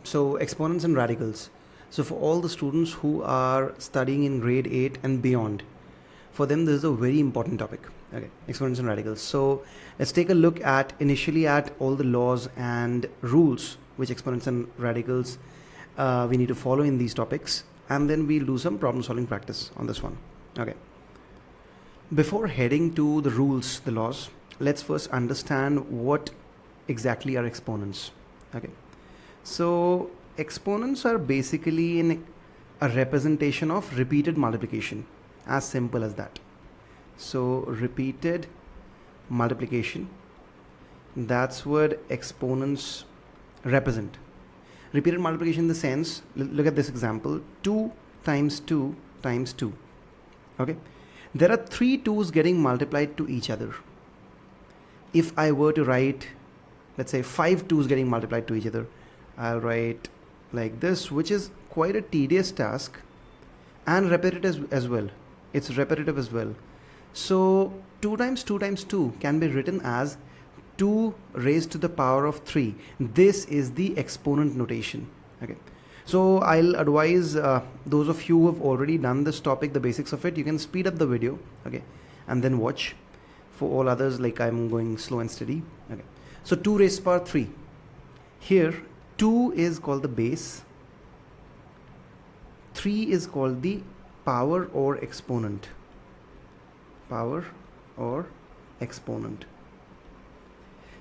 So exponents and radicals. So for all the students who are studying in grade 8 and beyond, for them this is a very important topic. Okay, exponents and radicals. So let's take a look at initially at all the laws and rules which exponents and radicals we need to follow in these topics, and then we'll do some problem solving practice on this one. Okay. Before heading to the rules, the laws, let's first understand what exactly are exponents. Okay. So exponents are basically a representation of repeated multiplication, as simple as that. So repeated multiplication, that's what exponents represent. Repeated multiplication in the sense, look at this example, 2 times 2 times 2. Okay, there are 3 2's getting multiplied to each other. If I were to write, let's say 5 2's getting multiplied to each other, I'll write like this, which is quite a tedious task and repetitive as well. It's repetitive as well. So 2 times 2 times 2 can be written as 2 raised to the power of 3. This is the exponent notation. Okay. So I'll advise those of you who have already done this topic, the basics of it, you can speed up the video, okay, and then watch. For all others, like I'm going slow and steady. Okay. So 2 raised to the power 3. Here 2 is called the base, 3 is called the power or exponent. Power or exponent.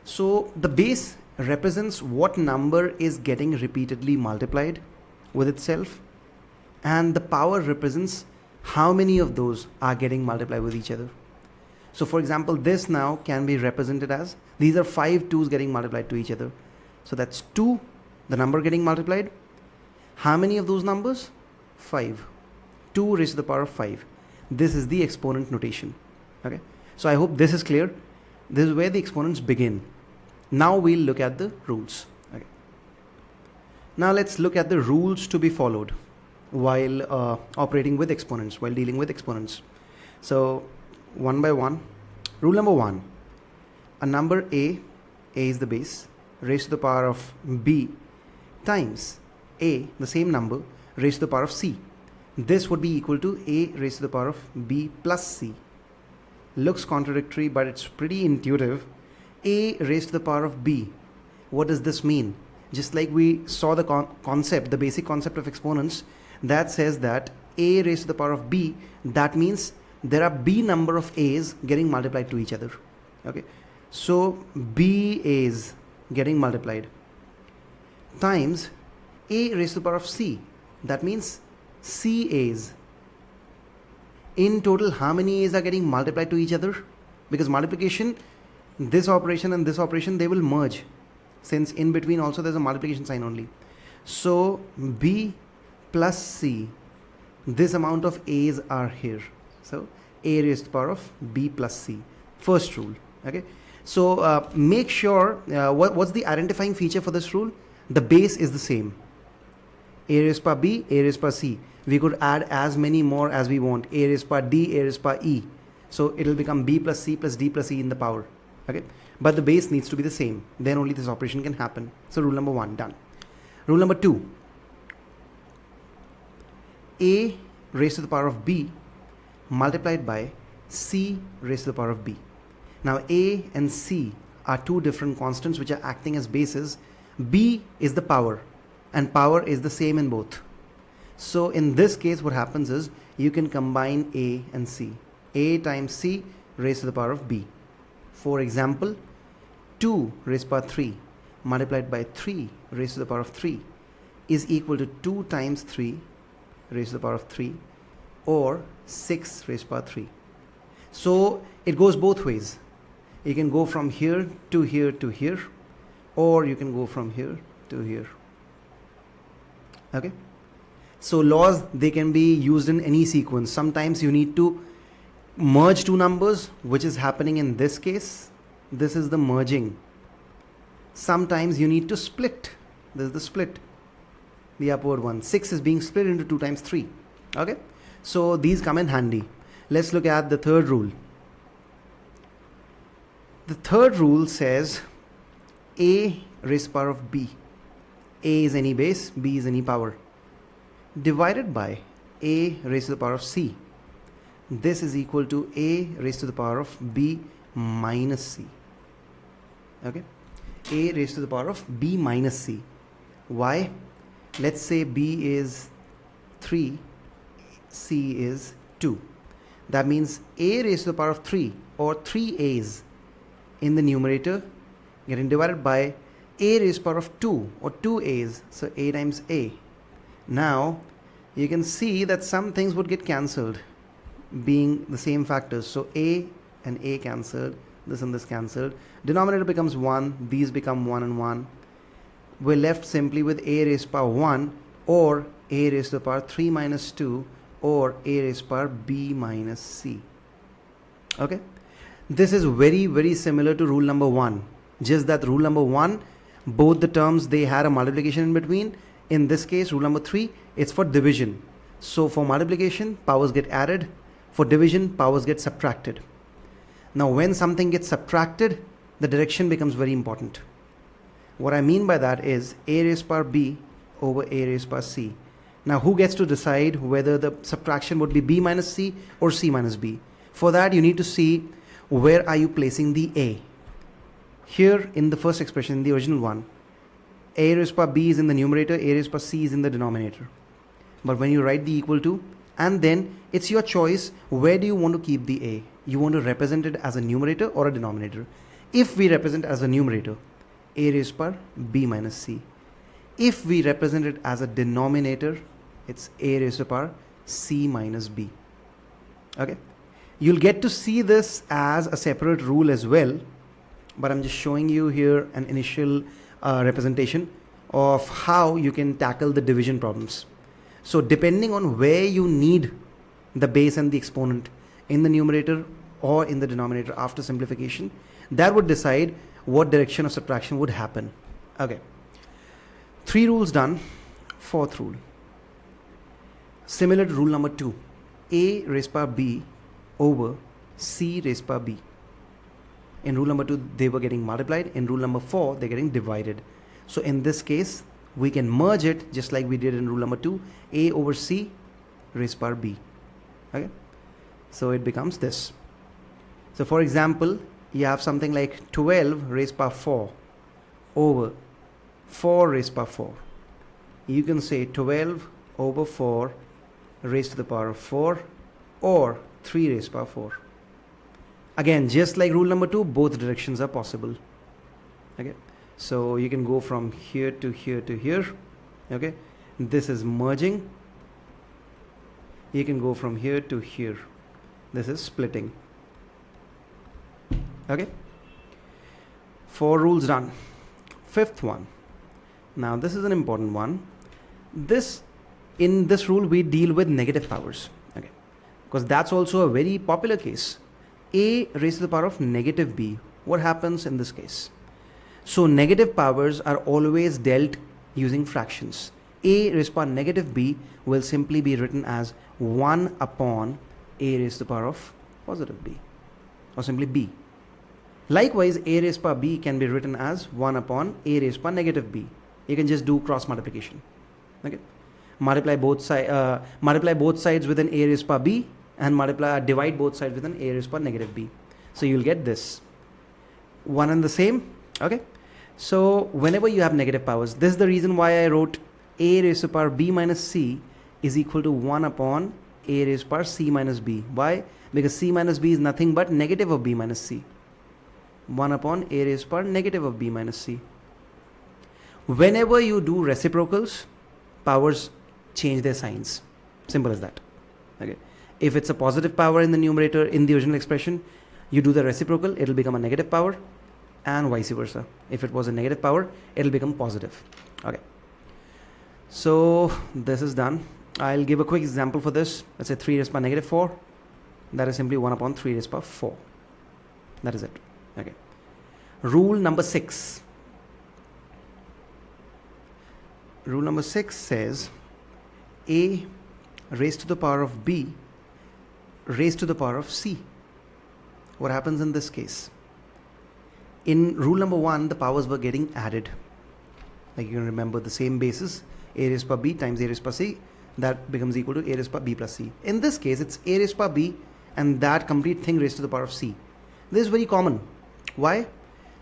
So the base represents what number is getting repeatedly multiplied with itself, and the power represents how many of those are getting multiplied with each other. So for example, this now can be represented as, these are 5 2's getting multiplied to each other. So that's 2, the number getting multiplied. How many of those numbers? 5. 2 raised to the power of 5. This is the exponent notation. Okay. So I hope this is clear. This is where the exponents begin. Now we'll look at the rules. Okay. Now let's look at the rules to be followed while operating with exponents, while dealing with exponents. So one by one. Rule number 1. A number a is the base, raised to the power of b times a, the same number, raised to the power of c. This would be equal to a raised to the power of b plus c. Looks contradictory, but it's pretty intuitive. A raised to the power of b. What does this mean? Just like we saw the concept, the basic concept of exponents, that says that a raised to the power of b, that means there are b number of a's getting multiplied to each other. Okay, so b a's getting multiplied times a raised to the power of c, that means c a's. In total, how many a's are getting multiplied to each other? Because multiplication, this operation and this operation, they will merge, since in between also there's a multiplication sign only. So b plus c, this amount of a's are here. So a raised to the power of b plus c. First rule. Okay. So make sure, what's the identifying feature for this rule? The base is the same. A raised to the power b, a raised to the power c. We could add as many more as we want. A raised to the power d, a raised to the power e. So it will become b plus c plus d plus e in the power. Okay. But the base needs to be the same. Then only this operation can happen. So rule number 1, done. Rule number 2. A raised to the power of b multiplied by c raised to the power of b. Now a and c are two different constants which are acting as bases. B is the power, and power is the same in both. So in this case, what happens is you can combine a and c. A times c raised to the power of b. For example, 2 raised to the power 3 multiplied by 3 raised to the power of 3 is equal to 2 times 3 raised to the power of 3, or 6 raised to the power 3. So it goes both ways. You can go from here to here to here, or you can go from here to here. Okay. So laws, they can be used in any sequence. Sometimes you need to merge two numbers, which is happening in this case. This is the merging. Sometimes you need to split. This is the split, the upward one. 6 is being split into 2 times 3. Okay. So these come in handy. Let's look at the third rule. The third rule says a raised to the power of b A is any base, B is any power, divided by A raised to the power of C. This is equal to A raised to the power of B minus C. Okay, A raised to the power of B minus C. Why? Let's say B is 3, C is 2. That means A raised to the power of 3, or 3 A's in the numerator, getting divided by A raised to the power of 2, or 2 A's, so A times A. Now you can see that some things would get cancelled being the same factors. So A and A cancelled, this and this cancelled, denominator becomes 1, these become 1 and 1. We're left simply with A raised to the power 1, or A raised to the power 3 minus 2, or A raised to the power B minus C. Okay, this is very similar to rule number 1, just that rule number 1, both the terms, they had a multiplication in between. In this case, rule number 3, it's for division. So for multiplication, powers get added. For division, powers get subtracted. Now when something gets subtracted, the direction becomes very important. What I mean by that is A raised to the power B over A raised to the power C. Now who gets to decide whether the subtraction would be B minus C or C minus B? For that, you need to see where are you placing the A. Here in the first expression, the original one, A raised to the power B is in the numerator, A raised to the power C is in the denominator. But when you write the equal to, and then it's your choice, where do you want to keep the A? You want to represent it as a numerator or a denominator? If we represent as a numerator, A raised to the power B minus C. If we represent it as a denominator, it's A raised to the power C minus B. Okay, you'll get to see this as a separate rule as well, but I'm just showing you here an initial representation of how you can tackle the division problems. So depending on where you need the base and the exponent, in the numerator or in the denominator after simplification, that would decide what direction of subtraction would happen. Okay, 3 rules done. 4th rule, similar to rule number 2, A raised to the power B over C raised to the power B. In rule number 2, they were getting multiplied. In rule number 4, they're getting divided. So in this case, we can merge it just like we did in rule number 2, A over C raised to the power B. Okay, so it becomes this. So for example, you have something like 12 raised to the power 4 over 4 raised to the power 4. You can say 12 over 4 raised to the power of 4, or 3 raised to the power 4. Again, just like rule number 2, both directions are possible. Okay, so you can go from here to here to here. Okay, this is merging. You can go from here to here. This is splitting. Okay, 4 rules done. 5th one. Now this is an important one. In this rule, we deal with negative powers. Okay, because that's also a very popular case. A raised to the power of negative B. What happens in this case? So negative powers are always dealt using fractions. A raised to the power negative B will simply be written as 1 upon A raised to the power of positive B, or simply B. Likewise, A raised to the power B can be written as 1 upon A raised to the power negative B. You can just do cross multiplication. Okay, multiply both sides with an A raised to the power B, and divide both sides with an A raised to the power negative B. So you'll get this one and the same. Okay, so whenever you have negative powers, this is the reason why I wrote A raised to the power B minus C is equal to 1 upon A raised to the power C minus B. Why? Because C minus B is nothing but negative of B minus C. 1 upon A raised to the power negative of B minus C. Whenever you do reciprocals, powers change their signs. Simple as that. Okay, if it's a positive power in the numerator in the original expression, you do the reciprocal, it'll become a negative power, and vice versa. If it was a negative power, it'll become positive. Okay, so this is done. I'll give a quick example for this. Let's say 3 raised to the power negative 4. That is simply 1 upon 3 raised to the power 4. That is it. Okay, rule number 6. Rule number 6 says A raised to the power of B raised to the power of C. What happens in this case? In rule number 1, the powers were getting added. Like you can remember the same basis, a raised power b times a raised power c, that becomes equal to a raised power b plus c. In this case, it's a raised power b and that complete thing raised to the power of c. This is very common. Why?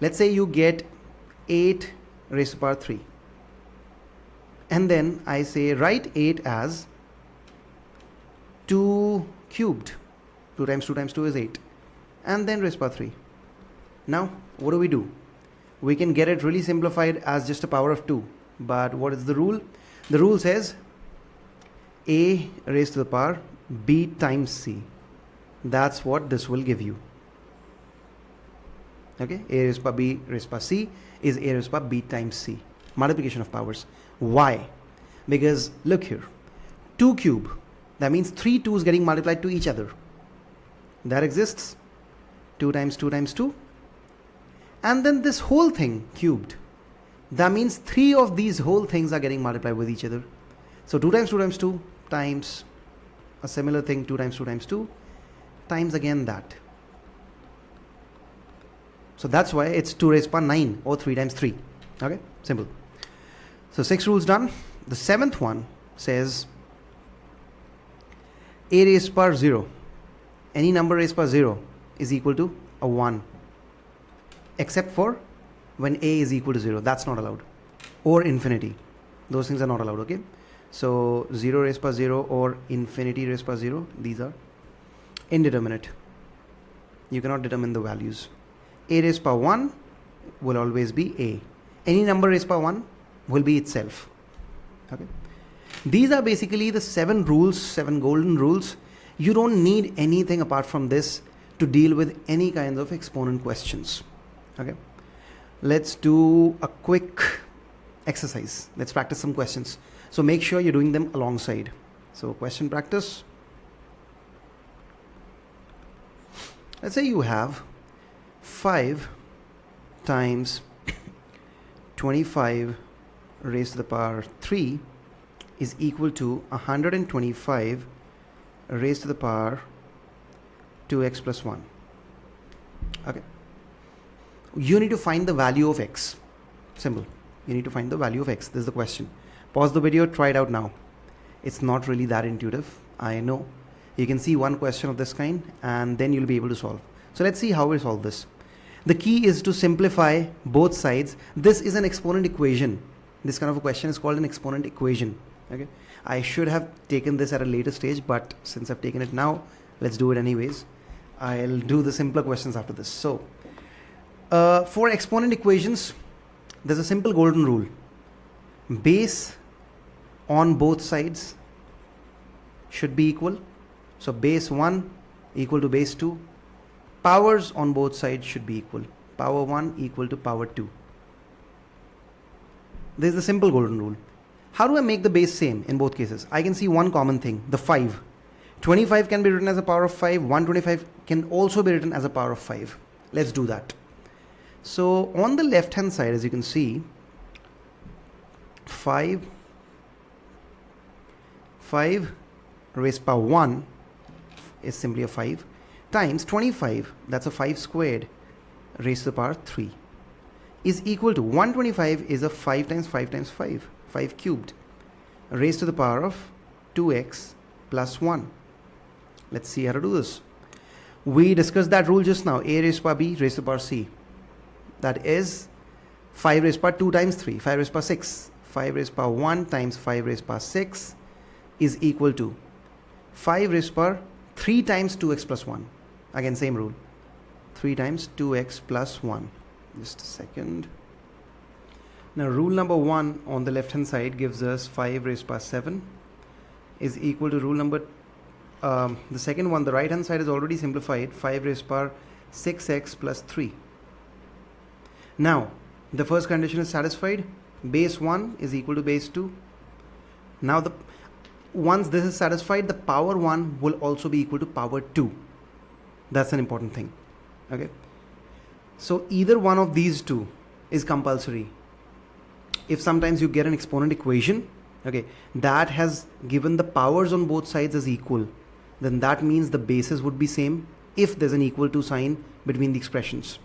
Let's say you get 8 raised to the power 3. And then I say write 8 as 2 cubed. 2 times 2 times 2 is 8. And then raised to the power 3. Now, what do? We can get it really simplified as just a power of 2. But what is the rule? The rule says a raised to the power b times c. That's what this will give you. Okay, a raised to the power b raised to the power c is a raised to the power b times c. Multiplication of powers. Why? Because look here, 2 cube, that means 3 2's getting multiplied to each other. That exists. 2 times 2 times 2. And then this whole thing cubed. That means 3 of these whole things are getting multiplied with each other. So 2 times 2 times 2 times a similar thing, 2 times 2 times 2 times again that. So that's why it's 2 raised to the power 9 or 3 times 3. Okay, simple. So 6 rules done. The 7th one says a raised to the power 0. Any number raised to the power 0 is equal to a 1. Except for when a is equal to 0. That's not allowed. Or infinity. Those things are not allowed, okay? So 0 raised to the power 0 or infinity raised to the power 0, these are indeterminate. You cannot determine the values. A raised to the power 1 will always be a. Any number raised to the power 1 will be itself. Okay. These are basically the 7 rules, 7 golden rules. You don't need anything apart from this to deal with any kinds of exponent questions. Okay. Let's do a quick exercise. Let's practice some questions. So make sure you're doing them alongside. So question practice. Let's say you have 5 times 25 raised to the power 3 is equal to 125 raised to the power 2x plus 1. Okay. You need to find the value of x. Simple. You need to find the value of x. This is the question. Pause the video, try it out now. It's not really that intuitive, I know. You can see one question of this kind and then you'll be able to solve. So let's see how we solve this. The key is to simplify both sides. This is an exponent equation. This kind of a question is called an exponent equation. Okay. I should have taken this at a later stage, but since I've taken it now, let's do it anyways. I'll do the simpler questions after this. So, for exponent equations, there's a simple golden rule. Base on both sides should be equal. So base 1 equal to base 2. Powers on both sides should be equal. Power 1 equal to power 2. This is the simple golden rule. How do I make the base same in both cases? I can see one common thing, the 5. 25 can be written as a power of 5. 125 can also be written as a power of 5. Let's do that. So on the left hand side, as you can see, 5 raised to power 1 is simply a 5 times 25, that's a 5 squared raised to the power 3, is equal to 125 is a 5 times 5 times 5, 5 cubed raised to the power of 2x plus 1. Let's see how to do this. We discussed that rule just now, a raised to the power b raised to the power c. That is 5 raised to the power 2 times 3, 5 raised to the power 6. 5 raised to the power 1 times 5 raised to the power 6 is equal to 5 raised to the power 3 times 2x plus 1. Again, same rule. 3 times 2x plus 1. Just a second. Now, rule number 1 on the left hand side gives us 5 raised to the power 7 is equal to rule number, the second one, the right hand side is already simplified, 5 raised to the power 6x plus 3. Now, the first condition is satisfied. Base 1 is equal to base 2. Now, once this is satisfied, the power 1 will also be equal to power 2. That's an important thing. Okay. So either one of these two is compulsory. If sometimes you get an exponent equation, okay, that has given the powers on both sides as equal, then that means the bases would be same if there's an equal to sign between the expressions.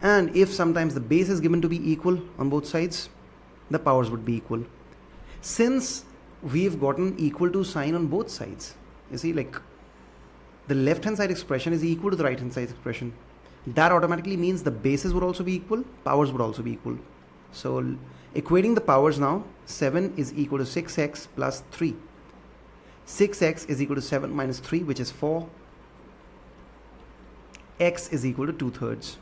And if sometimes the base is given to be equal on both sides, the powers would be equal. Since we've gotten equal to sign on both sides, you see, like the left hand side expression is equal to the right hand side expression, that automatically means the bases would also be equal, powers would also be equal. So equating the powers now, 7 is equal to 6x plus 3. 6x is equal to 7 minus 3, which is 4. X is equal to 2/3.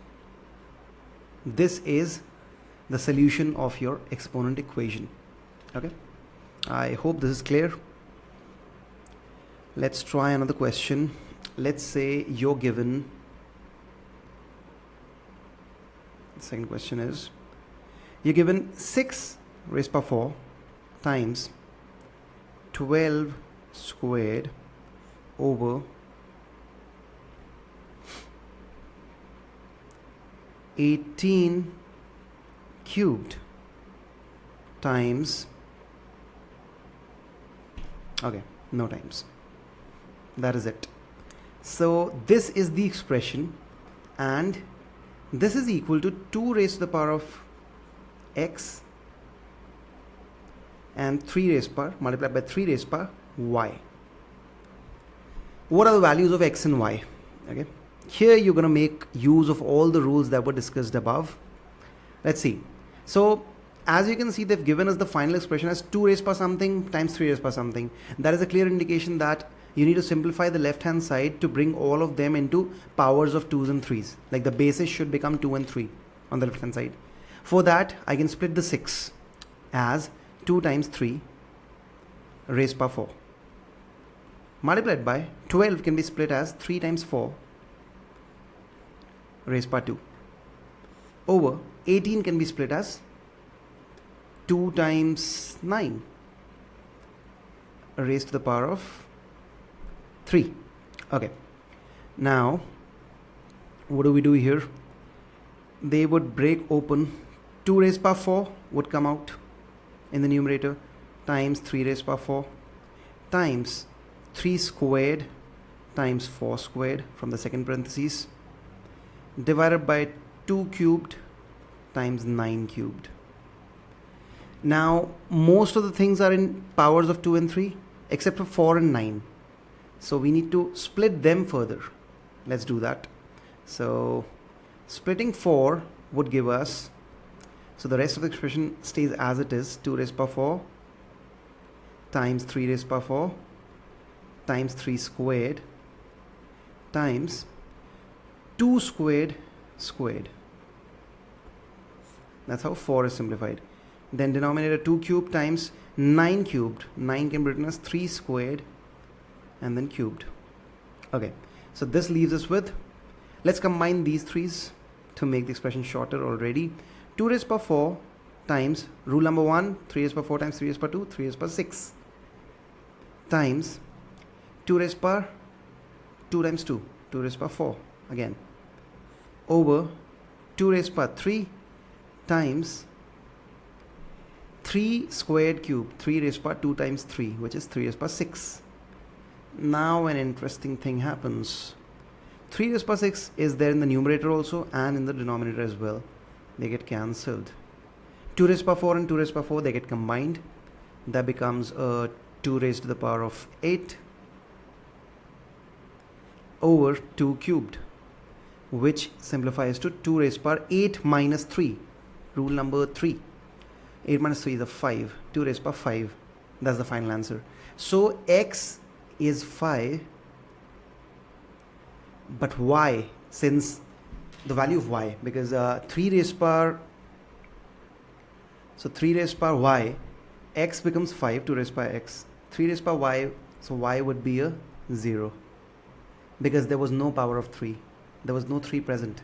This is the solution of your exponent equation. Okay, I hope this is clear. Let's try another question. Let's say you're given, the second question is, you're given 6 raised by 4 times 12 squared over 18 cubed times, okay, no times, that is it. So this is the expression, and this is equal to 2 raised to the power of x and 3 raised power multiplied by 3 raised power y. What are the values of x and y? Okay, here you're going to make use of all the rules that were discussed above. Let's see. So as you can see, they've given us the final expression as 2 raised power something times 3 raised power something. That is a clear indication that you need to simplify the left hand side to bring all of them into powers of 2s and 3s. Like the bases should become 2 and 3 on the left hand side. For that, I can split the 6 as 2 times 3 raised power 4 multiplied by 12 can be split as 3 times 4 raised power 2 over 18 can be split as 2 times 9 raised to the power of 3. Okay, now what do we do here? They would break open. 2 raised power 4 would come out in the numerator times 3 raised power 4 times 3 squared times 4 squared from the second parentheses divided by 2 cubed times 9 cubed. Now most of the things are in powers of 2 and 3 except for 4 and 9. So we need to split them further. Let's do that. So splitting 4 would give us, so the rest of the expression stays as it is, 2 raised power 4 times 3 raised power 4 times 3 squared times 2 squared squared. That's how 4 is simplified. Then denominator 2 cubed times 9 cubed. 9 can be written as 3 squared and then cubed. Okay, so this leaves us with, let's combine these 3's to make the expression shorter already. 2 raised power 4 times rule number 1, 3 raised power 4 times 3 raised power 2, 3 raised power 6 times 2 raised power 2 times 2, 2 raised power 4 again over 2 raised power 3 times 3 squared cube, 3 raised power 2 times 3, which is 3 raised power 6. Now an interesting thing happens. 3 raised power 6 is there in the numerator also and in the denominator as well. They get cancelled. 2 raised power 4 and 2 raised power 4, they get combined. That becomes 2 raised to the power of 8 over 2 cubed, which simplifies to 2 raised power 8 minus 3. Rule number 3. 8 minus 3 is a 5. 2 raised power 5. That's the final answer. So x is 5, but y, since the value of y, because 3 raised power, so 3 raised power y, x becomes 5, 2 raised power x, 3 raised power y, so y would be a 0, because there was no power of 3, there was no 3 present.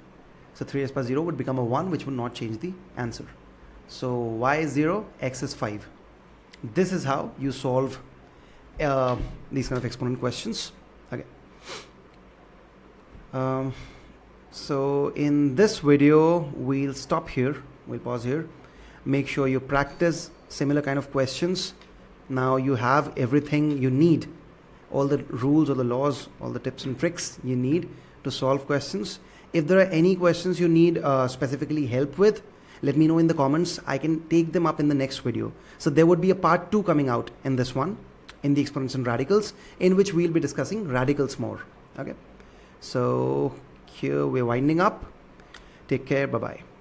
So 3 raised power 0 would become a 1, which would not change the answer. So y is 0, x is 5. This is how you solve these kind of exponent questions. Okay. So in this video, we'll stop here. We'll pause here. Make sure you practice similar kind of questions. Now you have everything you need, all the rules or the laws, all the tips and tricks you need to solve questions. If there are any questions you need specifically help with, let me know in the comments. I can take them up in the next video. So there would be a part 2 coming out in this one, in the exponents and radicals, in which we'll be discussing radicals more. Okay, so here we're winding up. Take care. Bye bye.